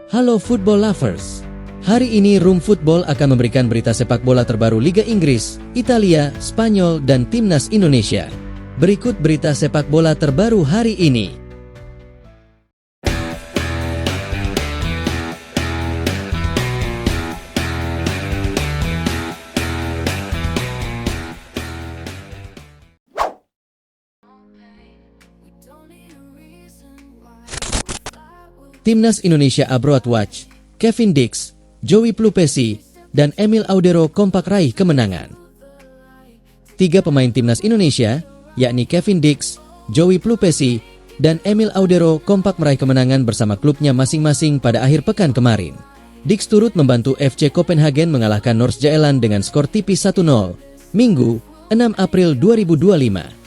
Halo football lovers. Hari ini Room Football akan memberikan berita sepak bola terbaru Liga Inggris, Italia, Spanyol, dan Timnas Indonesia. Berikut berita sepak bola terbaru hari ini. Timnas Indonesia Abroad Watch, Kevin Dix, Joey Plupesi, dan Emil Audero kompak raih kemenangan. Tiga pemain Timnas Indonesia, yakni Kevin Dix, Joey Plupesi, dan Emil Audero kompak meraih kemenangan bersama klubnya masing-masing pada akhir pekan kemarin. Dix turut membantu FC Copenhagen mengalahkan Nordsjælland dengan skor tipis 1-0, Minggu, 6 April 2025.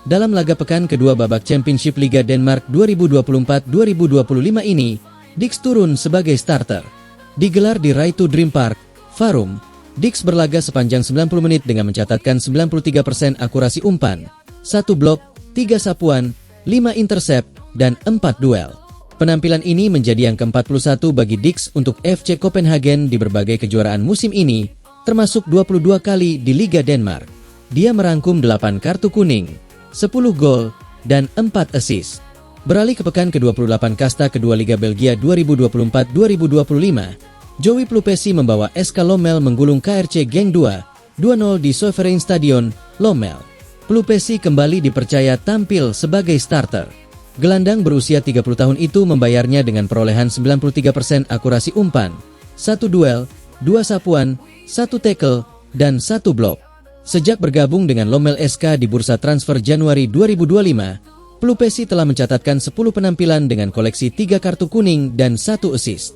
Dalam laga pekan kedua babak Championship Liga Denmark 2024-2025 ini, Dix turun sebagai starter. Digelar di Right to Dream Park, Farum, Dix berlaga sepanjang 90 menit dengan mencatatkan 93% akurasi umpan, 1 blok, 3 sapuan, 5 intercept, dan 4 duel. Penampilan ini menjadi yang ke-41 bagi Dix untuk FC Copenhagen di berbagai kejuaraan musim ini, termasuk 22 kali di Liga Denmark. Dia merangkum 8 kartu kuning, 10 gol, dan 4 assist. Beralih ke pekan ke-28 kasta kedua Liga Belgia 2024-2025, Joey Plupesi membawa SK Lommel menggulung KRC Genk 2-0 di Sovereign Stadion, Lommel. Plupesi kembali dipercaya tampil sebagai starter. Gelandang berusia 30 tahun itu membayarnya dengan perolehan 93% akurasi umpan, 1 duel, 2 sapuan, 1 tackle, dan 1 blok. Sejak bergabung dengan Lommel SK di bursa transfer Januari 2025, Plupesi telah mencatatkan 10 penampilan dengan koleksi 3 kartu kuning dan 1 assist.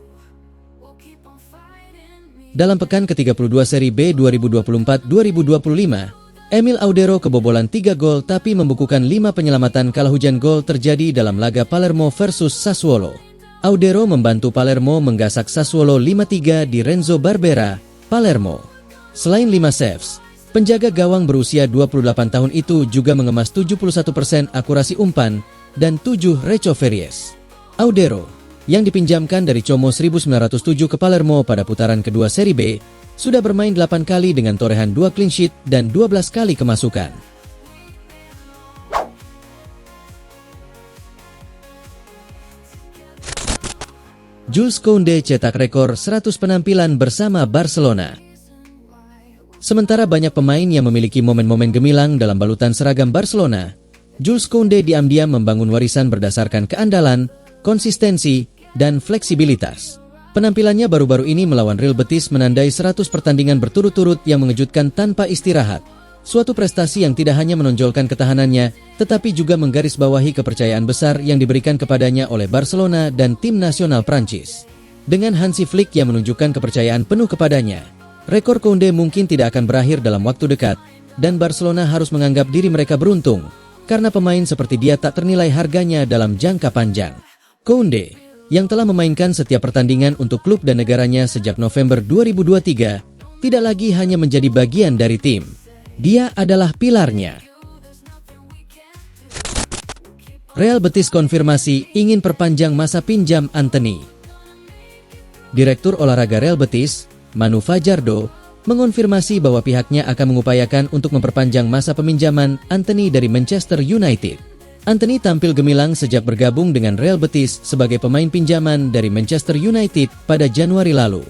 Dalam pekan ke-32 Seri B 2024-2025, Emil Audero kebobolan 3 gol tapi membukukan 5 penyelamatan kala hujan gol terjadi dalam laga Palermo versus Sassuolo. Audero membantu Palermo menggasak Sassuolo 5-3 di Renzo Barbera, Palermo. Selain 5 saves, penjaga gawang berusia 28 tahun itu juga mengemas 71% akurasi umpan dan 7 recoveries. Audero, yang dipinjamkan dari Como 1907 ke Palermo pada putaran kedua Seri B, sudah bermain 8 kali dengan torehan 2 clean sheet dan 12 kali kemasukan. Jules Koundé cetak rekor 100 penampilan bersama Barcelona. Sementara banyak pemain yang memiliki momen-momen gemilang dalam balutan seragam Barcelona, Jules Koundé diam-diam membangun warisan berdasarkan keandalan, konsistensi, dan fleksibilitas. Penampilannya baru-baru ini melawan Real Betis menandai 100 pertandingan berturut-turut yang mengejutkan tanpa istirahat. Suatu prestasi yang tidak hanya menonjolkan ketahanannya, tetapi juga menggarisbawahi kepercayaan besar yang diberikan kepadanya oleh Barcelona dan tim nasional Prancis. Dengan Hansi Flick yang menunjukkan kepercayaan penuh kepadanya, rekor Koundé mungkin tidak akan berakhir dalam waktu dekat, dan Barcelona harus menganggap diri mereka beruntung, karena pemain seperti dia tak ternilai harganya dalam jangka panjang. Koundé, yang telah memainkan setiap pertandingan untuk klub dan negaranya sejak November 2023, tidak lagi hanya menjadi bagian dari tim. Dia adalah pilarnya. Real Betis konfirmasi ingin perpanjang masa pinjam Antony. Direktur olahraga Real Betis, Manu Fajardo, mengonfirmasi bahwa pihaknya akan mengupayakan untuk memperpanjang masa peminjaman Antony dari Manchester United. Antony tampil gemilang sejak bergabung dengan Real Betis sebagai pemain pinjaman dari Manchester United pada Januari lalu.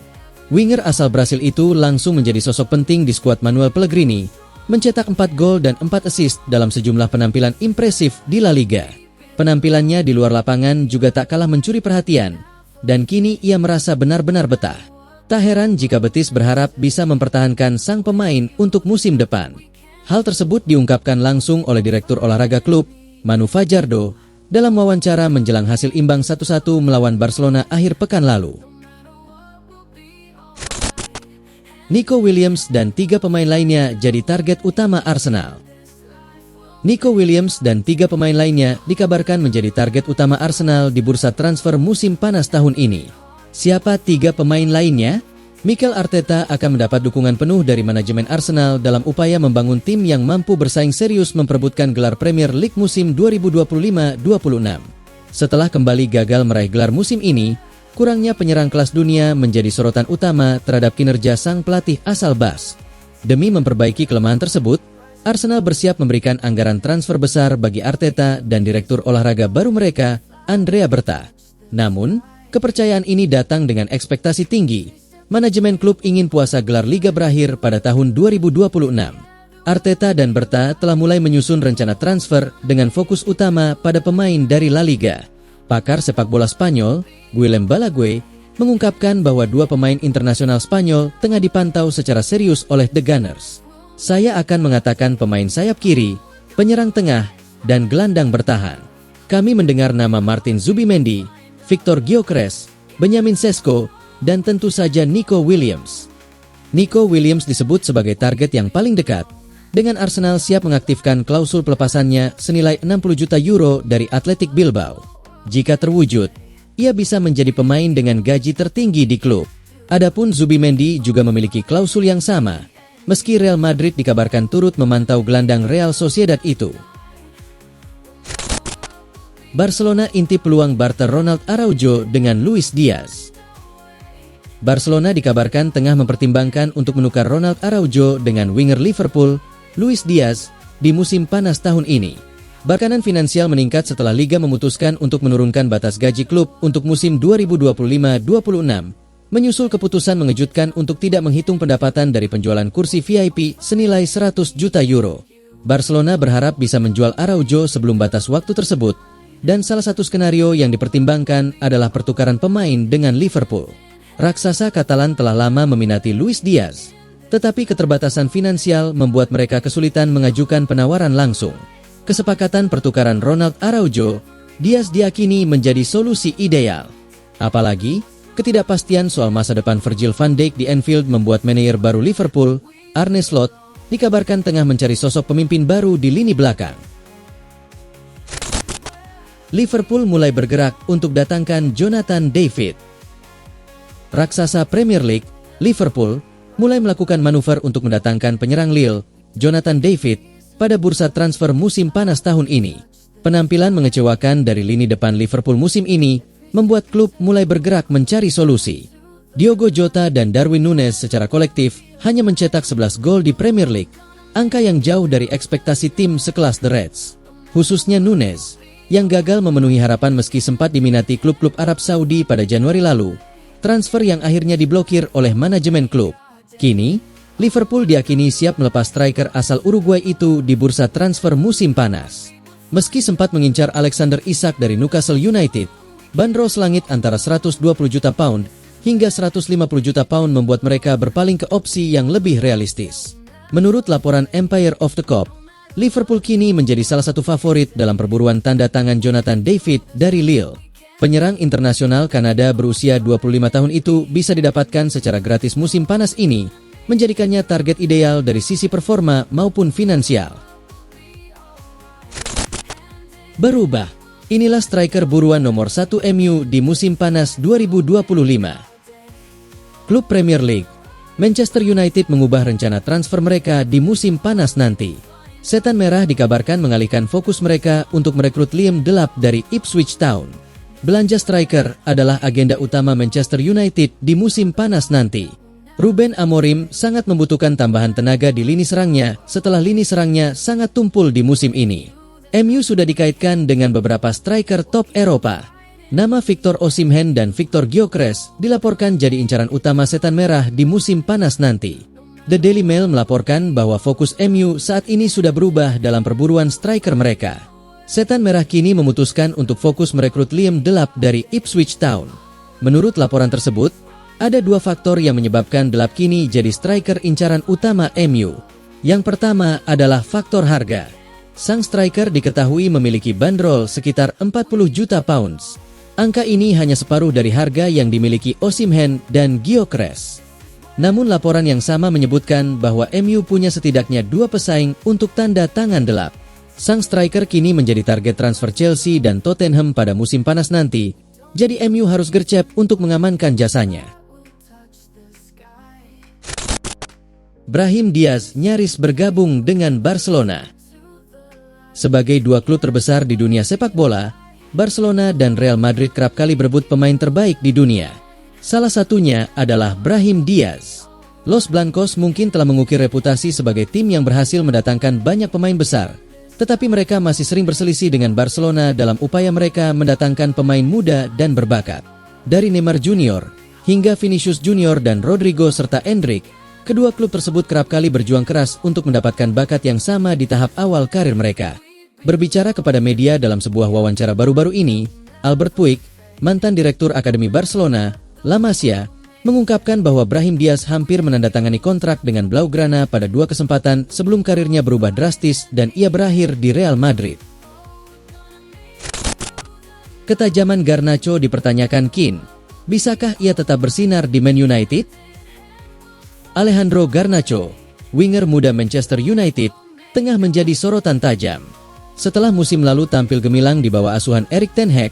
Winger asal Brasil itu langsung menjadi sosok penting di skuad Manuel Pellegrini, mencetak 4 gol dan 4 assist dalam sejumlah penampilan impresif di La Liga. Penampilannya di luar lapangan juga tak kalah mencuri perhatian, dan kini ia merasa benar-benar betah. Tak heran jika Betis berharap bisa mempertahankan sang pemain untuk musim depan. Hal tersebut diungkapkan langsung oleh Direktur Olahraga klub, Manu Fajardo, dalam wawancara menjelang hasil imbang 1-1 melawan Barcelona akhir pekan lalu. Nico Williams dan 3 pemain lainnya jadi target utama Arsenal. Nico Williams dan 3 pemain lainnya dikabarkan menjadi target utama Arsenal di bursa transfer musim panas tahun ini. Siapa 3 pemain lainnya? Mikel Arteta akan mendapat dukungan penuh dari manajemen Arsenal dalam upaya membangun tim yang mampu bersaing serius memperebutkan gelar Premier League musim 2025-26. Setelah kembali gagal meraih gelar musim ini, kurangnya penyerang kelas dunia menjadi sorotan utama terhadap kinerja sang pelatih asal Basque. Demi memperbaiki kelemahan tersebut, Arsenal bersiap memberikan anggaran transfer besar bagi Arteta dan direktur olahraga baru mereka, Andrea Berta. Namun, kepercayaan ini datang dengan ekspektasi tinggi. Manajemen klub ingin puasa gelar liga berakhir pada tahun 2026. Arteta dan Berta telah mulai menyusun rencana transfer dengan fokus utama pada pemain dari La Liga. Pakar sepak bola Spanyol, Guillem Balague, mengungkapkan bahwa dua pemain internasional Spanyol tengah dipantau secara serius oleh The Gunners. Saya akan mengatakan pemain sayap kiri, penyerang tengah, dan gelandang bertahan. Kami mendengar nama Martin Zubimendi, Victor Gyökeres, Benjamin Sesko, dan tentu saja Nico Williams. Nico Williams disebut sebagai target yang paling dekat, dengan Arsenal siap mengaktifkan klausul pelepasannya senilai 60 juta euro dari Athletic Bilbao. Jika terwujud, ia bisa menjadi pemain dengan gaji tertinggi di klub. Adapun Zubimendi juga memiliki klausul yang sama, meski Real Madrid dikabarkan turut memantau gelandang Real Sociedad itu. Barcelona intip peluang barter Ronald Araujo dengan Luis Diaz. Barcelona dikabarkan tengah mempertimbangkan untuk menukar Ronald Araujo dengan winger Liverpool, Luis Diaz, di musim panas tahun ini. Bakanan finansial meningkat setelah Liga memutuskan untuk menurunkan batas gaji klub untuk musim 2025-26, menyusul keputusan mengejutkan untuk tidak menghitung pendapatan dari penjualan kursi VIP senilai 100 juta euro. Barcelona berharap bisa menjual Araujo sebelum batas waktu tersebut, dan salah satu skenario yang dipertimbangkan adalah pertukaran pemain dengan Liverpool. Raksasa Katalan telah lama meminati Luis Diaz, tetapi keterbatasan finansial membuat mereka kesulitan mengajukan penawaran langsung. Kesepakatan pertukaran Ronald Araujo, Diaz diakini menjadi solusi ideal. Apalagi, ketidakpastian soal masa depan Virgil van Dijk di Anfield membuat manajer baru Liverpool, Arne Slot, dikabarkan tengah mencari sosok pemimpin baru di lini belakang. Liverpool mulai bergerak untuk datangkan Jonathan David. Raksasa Premier League, Liverpool, mulai melakukan manuver untuk mendatangkan penyerang Lille, Jonathan David, pada bursa transfer musim panas tahun ini. Penampilan mengecewakan dari lini depan Liverpool musim ini membuat klub mulai bergerak mencari solusi. Diogo Jota dan Darwin Núñez secara kolektif hanya mencetak 11 gol di Premier League, angka yang jauh dari ekspektasi tim sekelas The Reds. Khususnya Núñez, yang gagal memenuhi harapan meski sempat diminati klub-klub Arab Saudi pada Januari lalu, transfer yang akhirnya diblokir oleh manajemen klub. Kini, Liverpool diakini siap melepas striker asal Uruguay itu di bursa transfer musim panas. Meski sempat mengincar Alexander Isak dari Newcastle United, bandrol selangit antara 120 juta pound hingga 150 juta pound membuat mereka berpaling ke opsi yang lebih realistis. Menurut laporan Empire of the Court, Liverpool kini menjadi salah satu favorit dalam perburuan tanda tangan Jonathan David dari Lille. Penyerang internasional Kanada berusia 25 tahun itu bisa didapatkan secara gratis musim panas ini, menjadikannya target ideal dari sisi performa maupun finansial. Berubah, inilah striker buruan nomor 1 MU di musim panas 2025. Klub Premier League, Manchester United mengubah rencana transfer mereka di musim panas nanti. Setan Merah dikabarkan mengalihkan fokus mereka untuk merekrut Liam Delap dari Ipswich Town. Belanja striker adalah agenda utama Manchester United di musim panas nanti. Ruben Amorim sangat membutuhkan tambahan tenaga di lini serangnya setelah lini serangnya sangat tumpul di musim ini. MU sudah dikaitkan dengan beberapa striker top Eropa. Nama Victor Osimhen dan Victor Gyökeres dilaporkan jadi incaran utama Setan Merah di musim panas nanti. The Daily Mail melaporkan bahwa fokus MU saat ini sudah berubah dalam perburuan striker mereka. Setan Merah kini memutuskan untuk fokus merekrut Liam Delap dari Ipswich Town. Menurut laporan tersebut, ada dua faktor yang menyebabkan Delap kini jadi striker incaran utama MU. Yang pertama adalah faktor harga. Sang striker diketahui memiliki bandrol sekitar 40 juta pounds. Angka ini hanya separuh dari harga yang dimiliki Osimhen dan Gyökeres. Namun laporan yang sama menyebutkan bahwa MU punya setidaknya dua pesaing untuk tanda tangan Delap. Sang striker kini menjadi target transfer Chelsea dan Tottenham pada musim panas nanti, jadi MU harus gercep untuk mengamankan jasanya. Brahim Diaz nyaris bergabung dengan Barcelona. Sebagai dua klub terbesar di dunia sepak bola, Barcelona dan Real Madrid kerap kali berebut pemain terbaik di dunia. Salah satunya adalah Brahim Diaz. Los Blancos mungkin telah mengukir reputasi sebagai tim yang berhasil mendatangkan banyak pemain besar, tetapi mereka masih sering berselisih dengan Barcelona dalam upaya mereka mendatangkan pemain muda dan berbakat. Dari Neymar Junior hingga Vinicius Junior dan Rodrigo serta Endrick, kedua klub tersebut kerap kali berjuang keras untuk mendapatkan bakat yang sama di tahap awal karir mereka. Berbicara kepada media dalam sebuah wawancara baru-baru ini, Albert Puig, mantan direktur Akademi Barcelona, La Masia, mengungkapkan bahwa Brahim Diaz hampir menandatangani kontrak dengan Blaugrana pada 2 kesempatan sebelum karirnya berubah drastis dan ia berakhir di Real Madrid. Ketajaman Garnacho dipertanyakan Keane. Bisakah ia tetap bersinar di Man United? Alejandro Garnacho, winger muda Manchester United, tengah menjadi sorotan tajam. Setelah musim lalu tampil gemilang di bawah asuhan Erik ten Hag,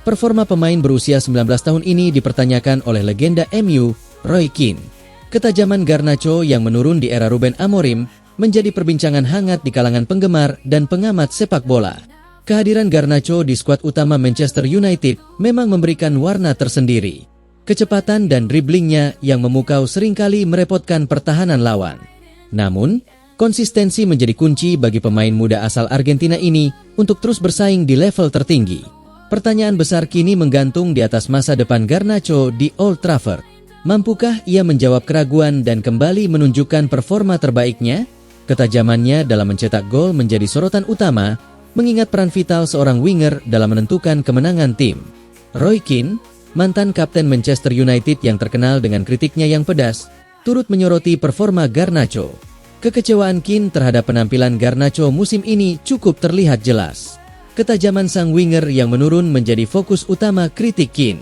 performa pemain berusia 19 tahun ini dipertanyakan oleh legenda MU, Roy Keane. Ketajaman Garnacho yang menurun di era Ruben Amorim menjadi perbincangan hangat di kalangan penggemar dan pengamat sepak bola. Kehadiran Garnacho di skuad utama Manchester United memang memberikan warna tersendiri. Kecepatan dan driblingnya yang memukau seringkali merepotkan pertahanan lawan. Namun, konsistensi menjadi kunci bagi pemain muda asal Argentina ini untuk terus bersaing di level tertinggi. Pertanyaan besar kini menggantung di atas masa depan Garnacho di Old Trafford. Mampukah ia menjawab keraguan dan kembali menunjukkan performa terbaiknya? Ketajamannya dalam mencetak gol menjadi sorotan utama, mengingat peran vital seorang winger dalam menentukan kemenangan tim. Roy Keane, mantan kapten Manchester United yang terkenal dengan kritiknya yang pedas, turut menyoroti performa Garnacho. Kekecewaan Keane terhadap penampilan Garnacho musim ini cukup terlihat jelas. Ketajaman sang winger yang menurun menjadi fokus utama kritik Keane.